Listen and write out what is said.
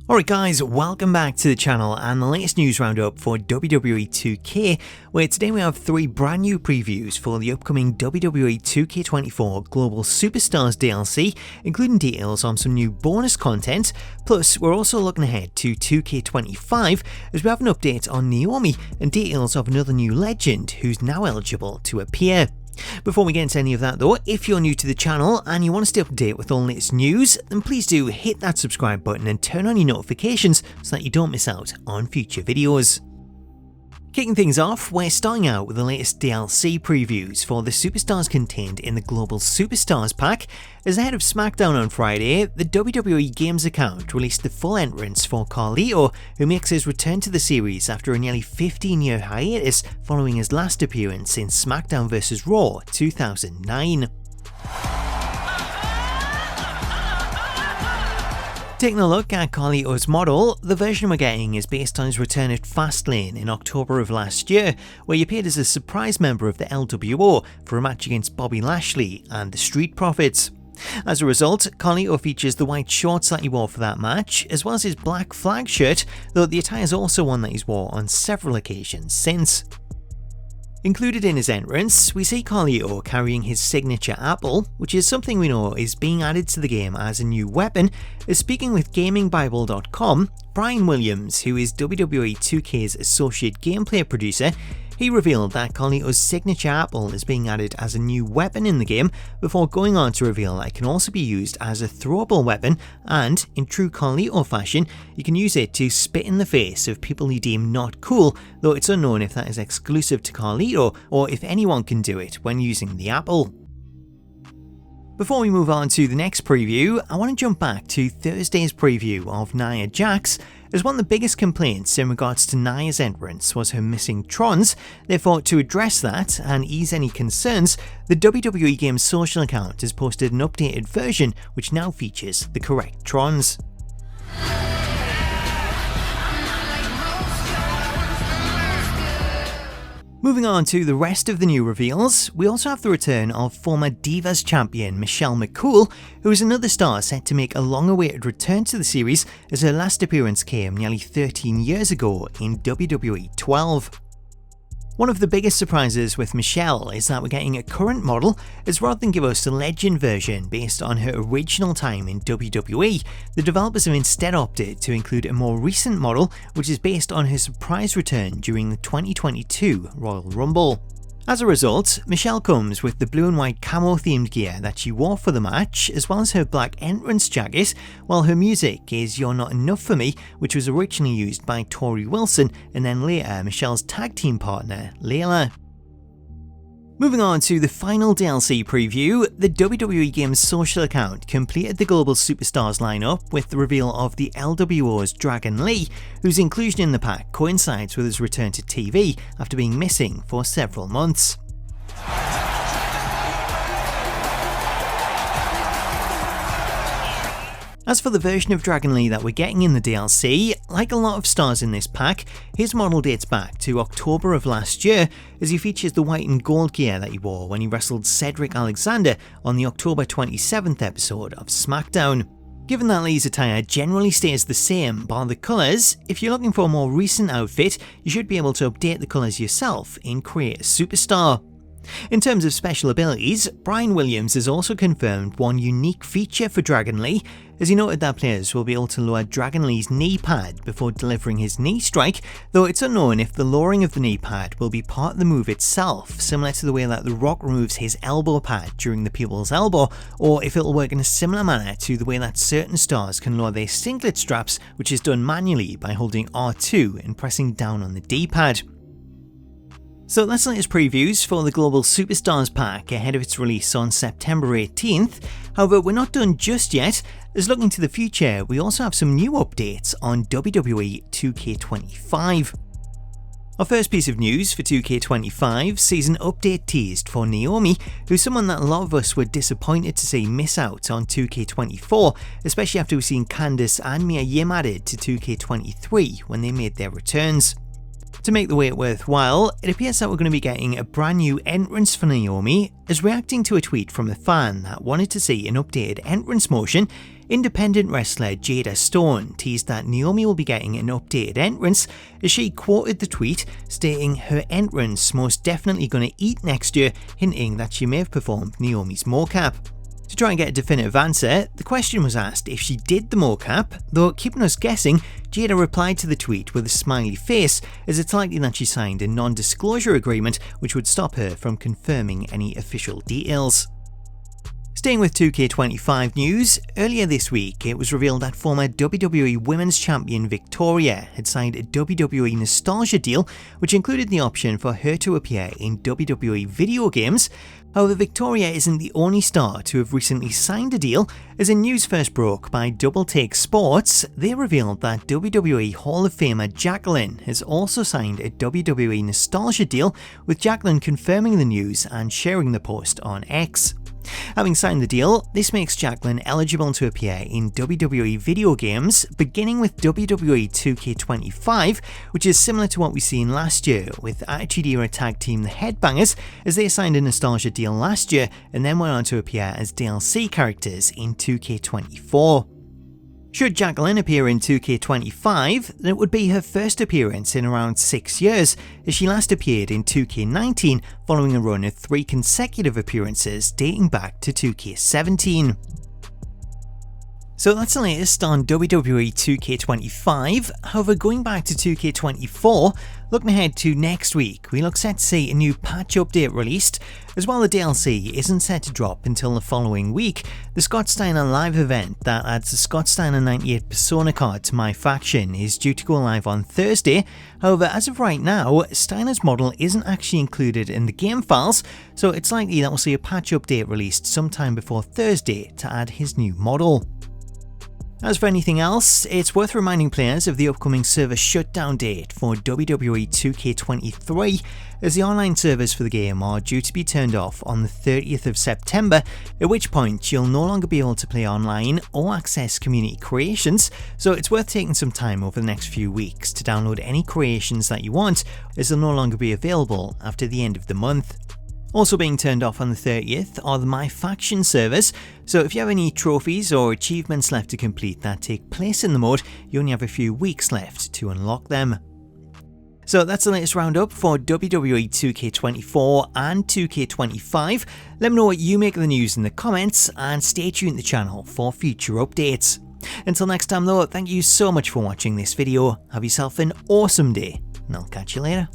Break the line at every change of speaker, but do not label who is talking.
Alright guys, welcome back to the channel and the latest news roundup for WWE 2K, where today we have 3 brand new previews for the upcoming WWE 2K24 Global Superstars DLC, including details on some new bonus content, plus we're also looking ahead to 2K25 as we have an update on Naomi and details of another new legend who's now eligible to appear. Before we get into any of that though, if you're new to the channel and you want to stay up to date with all the latest news, then please do hit that subscribe button and turn on your notifications so that you don't miss out on future videos. Kicking things off, we're starting out with the latest DLC previews for the superstars contained in the Global Superstars pack, as ahead of Smackdown on Friday, the WWE Games account released the full entrance for Carlito, who makes his return to the series after a nearly 15-year hiatus following his last appearance in Smackdown vs Raw 2009. Taking a look at Carlito's model, the version we're getting is based on his return at Fastlane in October of last year, where he appeared as a surprise member of the LWO for a match against Bobby Lashley and the Street Profits. As a result, Carlito features the white shorts that he wore for that match, as well as his black flag shirt, though the attire is also one that he's worn on several occasions since. Included in his entrance, we see Carlito carrying his signature apple, which is something we know is being added to the game as a new weapon, as speaking with GamingBible.com, Brian Williams, who is WWE 2K's associate gameplay producer, he revealed that Carlito's signature apple is being added as a new weapon in the game, before going on to reveal that it can also be used as a throwable weapon and, in true Carlito fashion, you can use it to spit in the face of people you deem not cool, though it's unknown if that is exclusive to Carlito or if anyone can do it when using the apple. Before we move on to the next preview, I want to jump back to Thursday's preview of Nia Jax, as one of the biggest complaints in regards to Nia's entrance was her missing trons. Therefore, to address that and ease any concerns, the WWE Games social account has posted an updated version which now features the correct trons. Moving on to the rest of the new reveals, we also have the return of former Divas champion Michelle McCool, who is another star set to make a long-awaited return to the series, as her last appearance came nearly 13 years ago in WWE 12. One of the biggest surprises with Michelle is that we're getting a current model, as rather than give us a legend version based on her original time in WWE, the developers have instead opted to include a more recent model which is based on her surprise return during the 2022 Royal Rumble. As a result, Michelle comes with the blue and white camo themed gear that she wore for the match, as well as her black entrance jacket, while her music is You're Not Enough For Me, which was originally used by Tori Wilson and then later Michelle's tag team partner, Layla. Moving on to the final DLC preview, the WWE Games social account completed the Global Superstars lineup with the reveal of the LWO's Dragon Lee, whose inclusion in the pack coincides with his return to TV after being missing for several months. As for the version of Dragon Lee that we're getting in the DLC, like a lot of stars in this pack, his model dates back to October of last year, as he features the white and gold gear that he wore when he wrestled Cedric Alexander on the October 27th episode of Smackdown. Given that Lee's attire generally stays the same bar the colours, if you're looking for a more recent outfit, you should be able to update the colours yourself in Create a Superstar. In terms of special abilities, Brian Williams has also confirmed one unique feature for Dragon Lee, as he noted that players will be able to lower Dragon Lee's knee pad before delivering his knee strike, though it's unknown if the lowering of the knee pad will be part of the move itself, similar to the way that The Rock removes his elbow pad during the people's elbow, or if it'll work in a similar manner to the way that certain stars can lower their singlet straps, which is done manually by holding R2 and pressing down on the D-pad. So that's the latest previews for the Global Superstars pack ahead of its release on September 18th. However, we're not done just yet, as looking to the future, we also have some new updates on WWE 2K25. Our first piece of news for 2K25 sees an update teased for Naomi, who's someone that a lot of us were disappointed to see miss out on 2K24, especially after we've seen Candice and Mia Yim added to 2K23 when they made their returns. To make the wait worthwhile, it appears that we're going to be getting a brand new entrance for Naomi, as reacting to a tweet from a fan that wanted to see an updated entrance motion. Independent wrestler Jada Stone teased that Naomi will be getting an updated entrance, as she quoted the tweet stating her entrance most definitely gonna eat next year, hinting that she may have performed Naomi's mocap. To try and get a definitive answer, the question was asked if she did the mocap, though keeping us guessing, Jada replied to the tweet with a smiley face, as it's likely that she signed a non-disclosure agreement which would stop her from confirming any official details. Staying with 2K25 news, earlier this week it was revealed that former WWE Women's Champion Victoria had signed a WWE Nostalgia deal, which included the option for her to appear in WWE video games. However, Victoria isn't the only star to have recently signed a deal, as in news first broke by Double Take Sports, they revealed that WWE Hall of Famer Jacqueline has also signed a WWE Nostalgia deal, with Jacqueline confirming the news and sharing the post on X. Having signed the deal, this makes Jacqueline eligible to appear in WWE video games, beginning with WWE 2K24, which is similar to what we seen last year with Attitude Era tag team The Headbangers, as they signed a Nostalgia deal last year and then went on to appear as DLC characters in 2K24. Should Jacqueline appear in 2K25, then it would be her first appearance in around 6 years, as she last appeared in 2K19 following a run of 3 consecutive appearances dating back to 2K17. So that's the latest on WWE 2K25, however going back to 2K24, looking ahead to next week, we look set to see a new patch update released, as well the DLC isn't set to drop until the following week. The Scott Steiner live event that adds the Scott Steiner 98 Persona card to MyFaction is due to go live on Thursday, however as of right now, Steiner's model isn't actually included in the game files, so it's likely that we'll see a patch update released sometime before Thursday to add his new model. As for anything else, it's worth reminding players of the upcoming server shutdown date for WWE 2K23, as the online servers for the game are due to be turned off on the 30th of September, at which point you'll no longer be able to play online or access community creations, so it's worth taking some time over the next few weeks to download any creations that you want, as they'll no longer be available after the end of the month. Also being turned off on the 30th are the MyFaction servers, so if you have any trophies or achievements left to complete that take place in the mode, you only have a few weeks left to unlock them. So that's the latest roundup for WWE 2K24 and 2K25. Let me know what you make of the news in the comments, and stay tuned to the channel for future updates. Until next time though, thank you so much for watching this video, have yourself an awesome day, and I'll catch you later.